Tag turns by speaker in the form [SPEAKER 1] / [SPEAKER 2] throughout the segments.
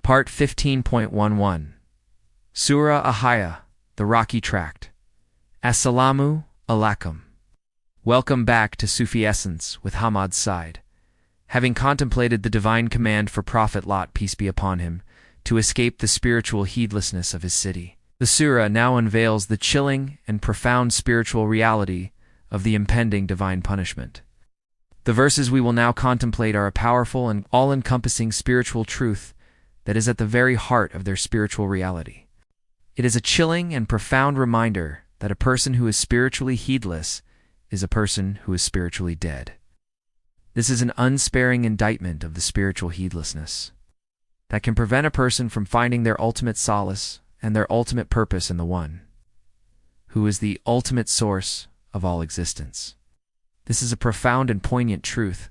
[SPEAKER 1] Part 15.11 Surah Al-Hijr, the Rocky Tract. Assalamu alaikum. Welcome back to Sufi Essence with Hammad Syed. Having contemplated the divine command for Prophet Lot, peace be upon him, to escape the spiritual heedlessness of his city, the surah now unveils the chilling and profound spiritual reality of the impending divine punishment. The verses we will now contemplate are a powerful and all-encompassing spiritual truth that is at the very heart of their spiritual reality. It is a chilling and profound reminder that a person who is spiritually heedless is a person who is spiritually dead. This is an unsparing indictment of the spiritual heedlessness that can prevent a person from finding their ultimate solace and their ultimate purpose in the One, who is the ultimate source of all existence. This is a profound and poignant truth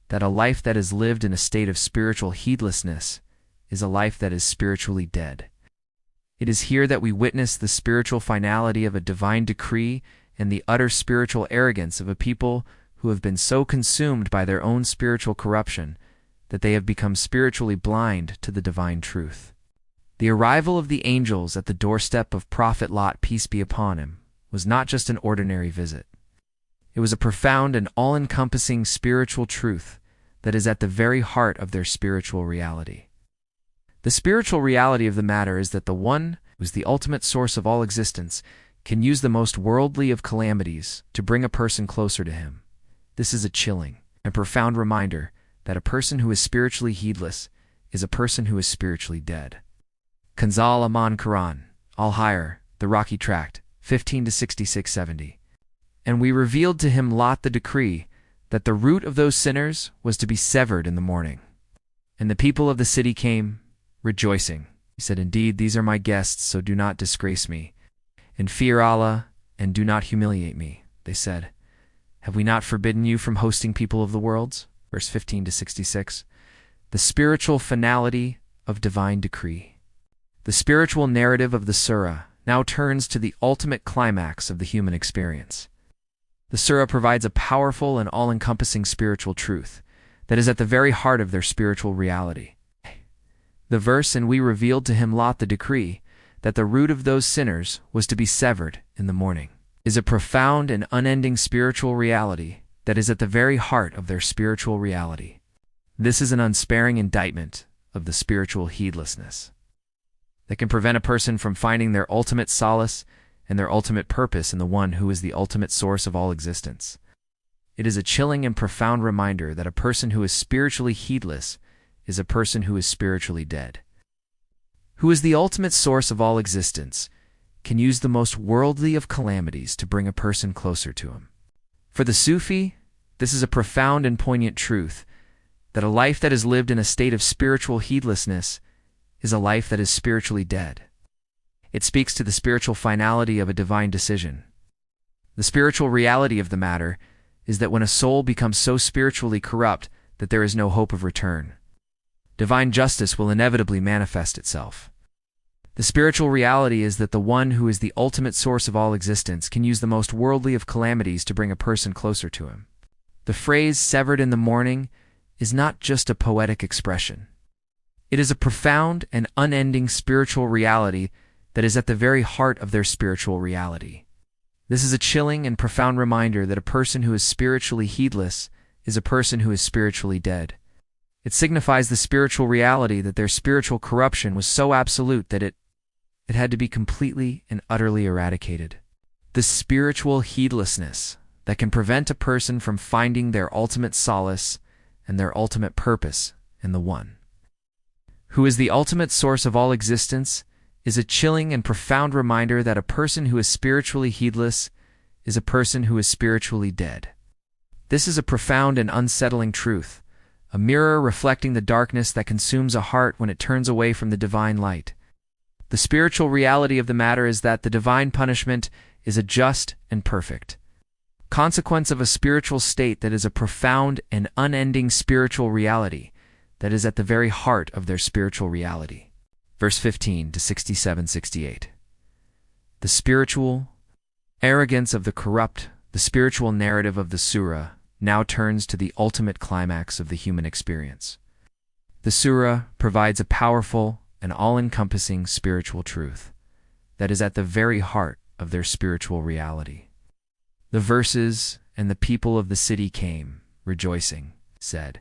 [SPEAKER 1] that a life that is lived in a state of spiritual heedlessness is a life that is spiritually dead. It is here that we witness the spiritual finality of a divine decree and the utter spiritual arrogance of a people who have been so consumed by their own spiritual corruption that they have become spiritually blind to the divine truth. The arrival of the angels at the doorstep of Prophet Lot, peace be upon him, was not just an ordinary visit. It was a profound and all-encompassing spiritual truth that is at the very heart of their spiritual reality. The spiritual reality of the matter is that the One, who is the ultimate source of all existence, can use the most worldly of calamities to bring a person closer to him. This is a chilling and profound reminder that a person who is spiritually heedless is a person who is spiritually dead. Kanzal Aman Quran, Al-Hijr, the Rocky Tract, 15-66-70. And we revealed to him Lot the decree that the root of those sinners was to be severed in the morning. And the people of the city came, rejoicing. He said, "Indeed, these are my guests, so do not disgrace me. And fear Allah, and do not humiliate me." They said, "Have we not forbidden you from hosting people of the worlds?" Verse 15-66. The spiritual finality of divine decree. The spiritual narrative of the surah now turns to the ultimate climax of the human experience. The surah provides a powerful and all-encompassing spiritual truth that is at the very heart of their spiritual reality. The verse, "And we revealed to him Lot the decree that the root of those sinners was to be severed in the morning," is a profound and unending spiritual reality that is at the very heart of their spiritual reality. This is an unsparing indictment of the spiritual heedlessness that can prevent a person from finding their ultimate solace and their ultimate purpose in the One who is the ultimate source of all existence. It is a chilling and profound reminder that a person who is spiritually heedless is a person who is spiritually dead. Who is the ultimate source of all existence can use the most worldly of calamities to bring a person closer to him. For the Sufi, this is a profound and poignant truth that a life that is lived in a state of spiritual heedlessness is a life that is spiritually dead. It speaks to the spiritual finality of a divine decision. The spiritual reality of the matter is that when a soul becomes so spiritually corrupt that there is no hope of return, divine justice will inevitably manifest itself. The spiritual reality is that the One who is the ultimate source of all existence can use the most worldly of calamities to bring a person closer to him. The phrase "severed in the morning" is not just a poetic expression. It is a profound and unending spiritual reality that is at the very heart of their spiritual reality. This is a chilling and profound reminder that a person who is spiritually heedless is a person who is spiritually dead. It signifies the spiritual reality that their spiritual corruption was so absolute that it had to be completely and utterly eradicated. The spiritual heedlessness that can prevent a person from finding their ultimate solace and their ultimate purpose in the One, who is the ultimate source of all existence, is a chilling and profound reminder that a person who is spiritually heedless is a person who is spiritually dead. This is a profound and unsettling truth, a mirror reflecting the darkness that consumes a heart when it turns away from the divine light. The spiritual reality of the matter is that the divine punishment is a just and perfect consequence of a spiritual state that is a profound and unending spiritual reality that is at the very heart of their spiritual reality. Verse 15-67-68. The spiritual arrogance of the corrupt, the spiritual narrative of the surah now turns to the ultimate climax of the human experience. The surah provides a powerful and all-encompassing spiritual truth that is at the very heart of their spiritual reality. The verses, "And the people of the city came, rejoicing, said,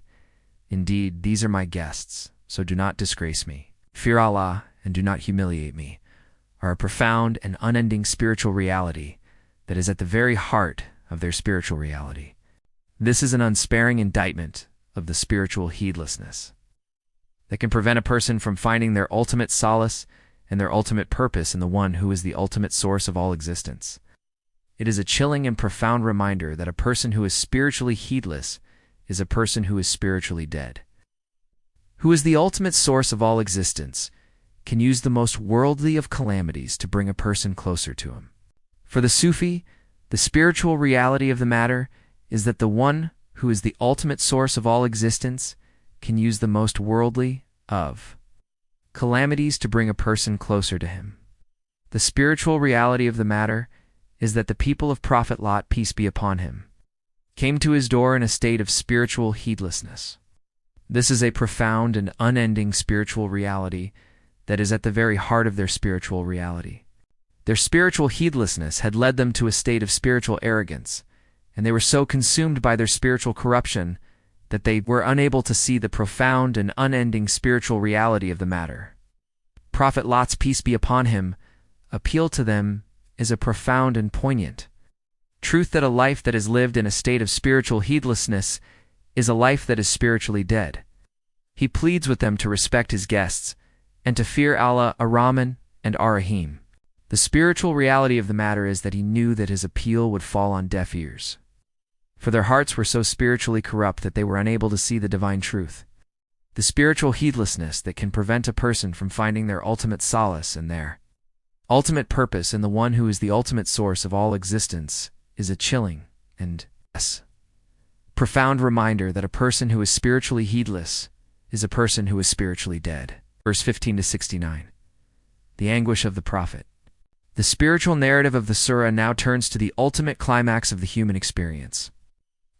[SPEAKER 1] 'Indeed, these are my guests, so do not disgrace me. Fear Allah and do not humiliate me," are a profound and unending spiritual reality that is at the very heart of their spiritual reality. This is an unsparing indictment of the spiritual heedlessness that can prevent a person from finding their ultimate solace and their ultimate purpose in the one who is the ultimate source of all existence. It is a chilling and profound reminder that a person who is spiritually heedless is a person who is spiritually dead. Who is the ultimate source of all existence can use the most worldly of calamities to bring a person closer to him. For the Sufi, the spiritual reality of the matter is that the one who is the ultimate source of all existence can use the most worldly of calamities to bring a person closer to him. The spiritual reality of the matter is that the people of Prophet Lot, peace be upon him, came to his door in a state of spiritual heedlessness. This is a profound and unending spiritual reality that is at the very heart of their spiritual reality. Their spiritual heedlessness had led them to a state of spiritual arrogance, and they were so consumed by their spiritual corruption that they were unable to see the profound and unending spiritual reality of the matter. Prophet Lot's, peace be upon him, appeal to them is a profound and poignant truth that a life that is lived in a state of spiritual heedlessness is a life that is spiritually dead. He pleads with them to respect his guests and to fear Allah Ar-Rahman and Ar-Rahim. The spiritual reality of the matter is that he knew that his appeal would fall on deaf ears, for their hearts were so spiritually corrupt that they were unable to see the divine truth. The spiritual heedlessness that can prevent a person from finding their ultimate solace and their ultimate purpose in the one who is the ultimate source of all existence is a chilling and profound reminder that a person who is spiritually heedless is a person who is spiritually dead. Verse 15 to 69. The anguish of the Prophet. The spiritual narrative of the surah now turns to the ultimate climax of the human experience.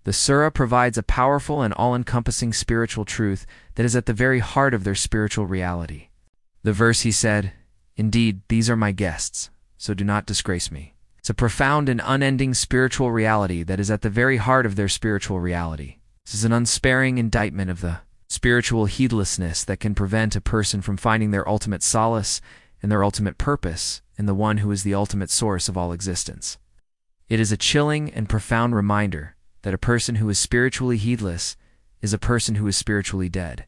[SPEAKER 1] The surah provides a powerful and all-encompassing spiritual truth that is at the very heart of their spiritual reality. The verse, he said, "Indeed, these are my guests, so do not disgrace me." It's a profound and unending spiritual reality that is at the very heart of their spiritual reality. This is an unsparing indictment of the spiritual heedlessness that can prevent a person from finding their ultimate solace and their ultimate purpose in the one who is the ultimate source of all existence. It is a chilling and profound reminder that a person who is spiritually heedless is a person who is spiritually dead.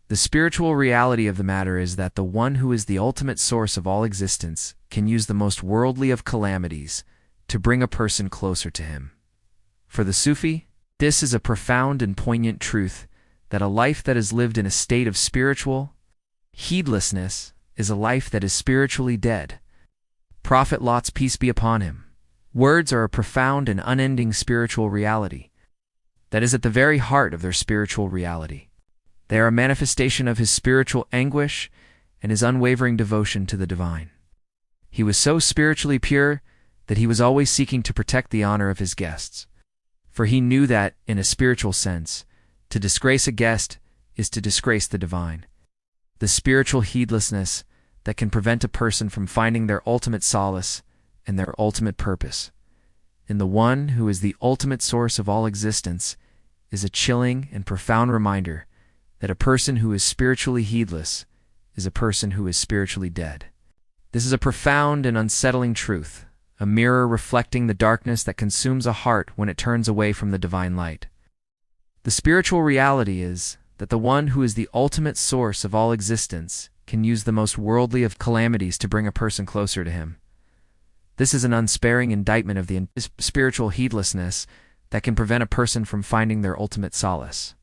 [SPEAKER 1] The spiritual reality of the matter is that the one who is the ultimate source of all existence can use the most worldly of calamities to bring a person closer to him. For the Sufi, this is a profound and poignant truth that a life that is lived in a state of spiritual heedlessness is a life that is spiritually dead. Prophet Lot's, peace be upon him. Words are a profound and unending spiritual reality that is at the very heart of their spiritual reality. They are a manifestation of his spiritual anguish and his unwavering devotion to the divine. He was so spiritually pure that he was always seeking to protect the honor of his guests, for he knew that, in a spiritual sense, to disgrace a guest is to disgrace the divine. The spiritual heedlessness that can prevent a person from finding their ultimate solace and their ultimate purpose in the one who is the ultimate source of all existence is a chilling and profound reminder that a person who is spiritually heedless is a person who is spiritually dead. This is a profound and unsettling truth, a mirror reflecting the darkness that consumes a heart when it turns away from the divine light. The spiritual reality is that the one who is the ultimate source of all existence can use the most worldly of calamities to bring a person closer to him. This is an unsparing indictment of the spiritual heedlessness that can prevent a person from finding their ultimate solace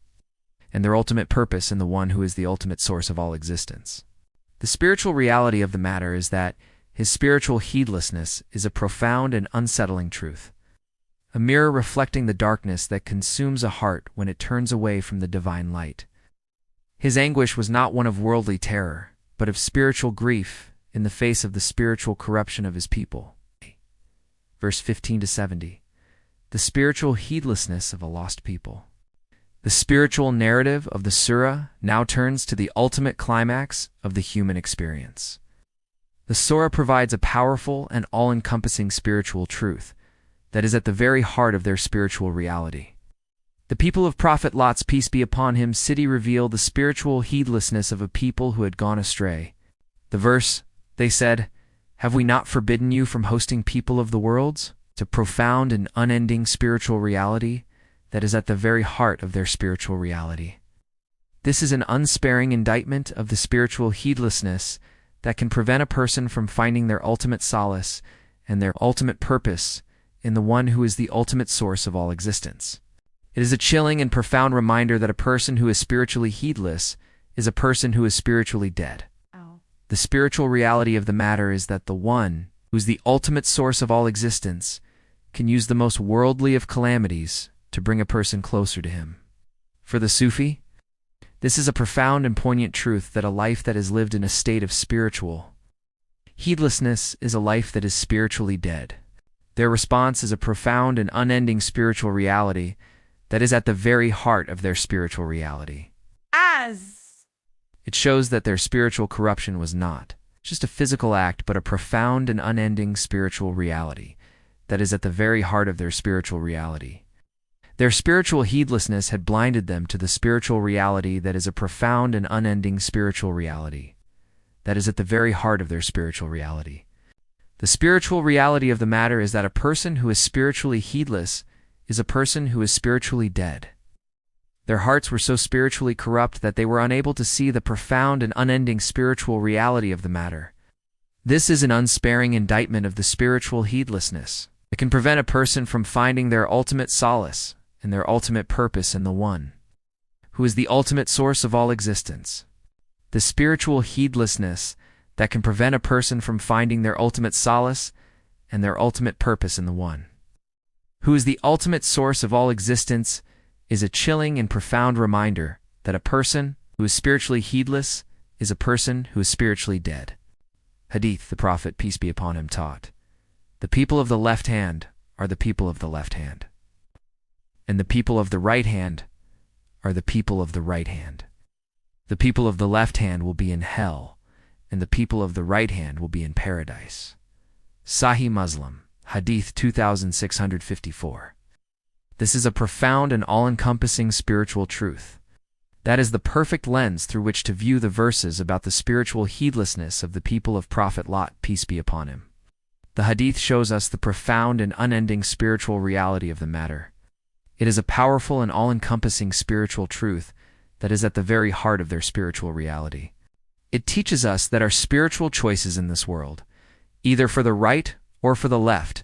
[SPEAKER 1] and their ultimate purpose in the one who is the ultimate source of all existence. The spiritual reality of the matter is that his spiritual heedlessness is a profound and unsettling truth, a mirror reflecting the darkness that consumes a heart when it turns away from the divine light. His anguish was not one of worldly terror, but of spiritual grief in the face of the spiritual corruption of his people. Verse 15 to 70. The spiritual heedlessness of a lost people. The spiritual narrative of the surah now turns to the ultimate climax of the human experience. The surah provides a powerful and all-encompassing spiritual truth that is at the very heart of their spiritual reality. The people of Prophet Lot's peace be upon him city reveal the spiritual heedlessness of a people who had gone astray. The verse, they said, "Have we not forbidden you from hosting people of the worlds?" It's a profound and unending spiritual reality that is at the very heart of their spiritual reality. This is an unsparing indictment of the spiritual heedlessness that can prevent a person from finding their ultimate solace and their ultimate purpose in the one who is the ultimate source of all existence. It is a chilling and profound reminder that a person who is spiritually heedless is a person who is spiritually dead. The spiritual reality of the matter is that the one who is the ultimate source of all existence can use the most worldly of calamities to bring a person closer to him. For the Sufi, this is a profound and poignant truth that a life that is lived in a state of spiritual heedlessness is a life that is spiritually dead. Their response is a profound and unending spiritual reality that is at the very heart of their spiritual reality. It shows that their spiritual corruption was not just a physical act, but a profound and unending spiritual reality that is at the very heart of their spiritual reality. Their spiritual heedlessness had blinded them to the spiritual reality that is a profound and unending spiritual reality that is at the very heart of their spiritual reality. The spiritual reality of the matter is that a person who is spiritually heedless is a person who is spiritually dead. Their hearts were so spiritually corrupt that they were unable to see the profound and unending spiritual reality of the matter. This is an unsparing indictment of the spiritual heedlessness. It can prevent a person from finding their ultimate solace and their ultimate purpose in the one who is the ultimate source of all existence. The spiritual heedlessness that can prevent a person from finding their ultimate solace and their ultimate purpose in the one who is the ultimate source of all existence is a chilling and profound reminder that a person who is spiritually heedless is a person who is spiritually dead. Hadith, the Prophet, peace be upon him, taught, "The people of the left hand are the people of the left hand, and the people of the right hand are the people of the right hand. The people of the left hand will be in hell, and the people of the right hand will be in paradise." Sahih Muslim, Hadith 2654. This is a profound and all-encompassing spiritual truth. That is the perfect lens through which to view the verses about the spiritual heedlessness of the people of Prophet Lot, peace be upon him. The Hadith shows us the profound and unending spiritual reality of the matter. It is a powerful and all-encompassing spiritual truth that is at the very heart of their spiritual reality. It teaches us that our spiritual choices in this world, either for the right or for the left,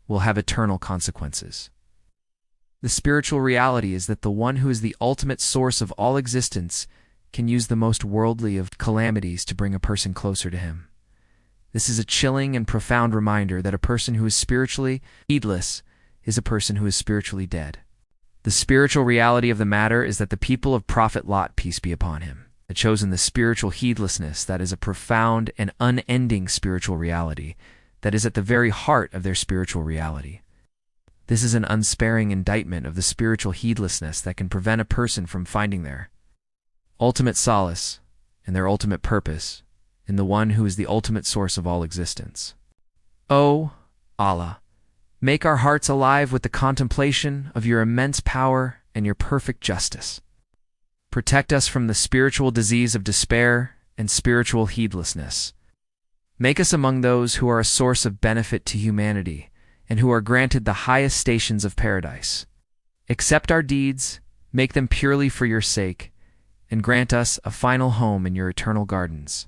[SPEAKER 1] will have eternal consequences. The spiritual reality is that the one who is the ultimate source of all existence can use the most worldly of calamities to bring a person closer to him. This is a chilling and profound reminder that a person who is spiritually heedless is a person who is spiritually dead. The spiritual reality of the matter is that the people of Prophet Lot, peace be upon him, had chosen the spiritual heedlessness that is a profound and unending spiritual reality that is at the very heart of their spiritual reality. This is an unsparing indictment of the spiritual heedlessness that can prevent a person from finding their ultimate solace and their ultimate purpose in the one who is the ultimate source of all existence. O Allah, make our hearts alive with the contemplation of your immense power and your perfect justice. Protect us from the spiritual disease of despair and spiritual heedlessness. Make us among those who are a source of benefit to humanity and who are granted the highest stations of paradise. Accept our deeds, make them purely for your sake, and grant us a final home in your eternal gardens,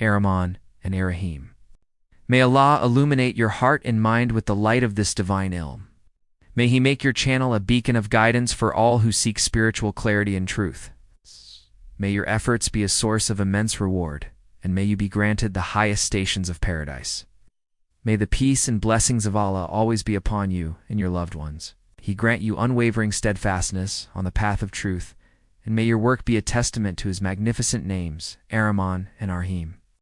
[SPEAKER 1] Ar-Rahman and Ar-Rahim. May Allah illuminate your heart and mind with the light of this divine ilm. May He make your channel a beacon of guidance for all who seek spiritual clarity and truth. May your efforts be a source of immense reward, and may you be granted the highest stations of paradise. May the peace and blessings of Allah always be upon you and your loved ones. He grant you unwavering steadfastness on the path of truth, and may your work be a testament to His magnificent names, Ar-Rahman and Ar-Rahim.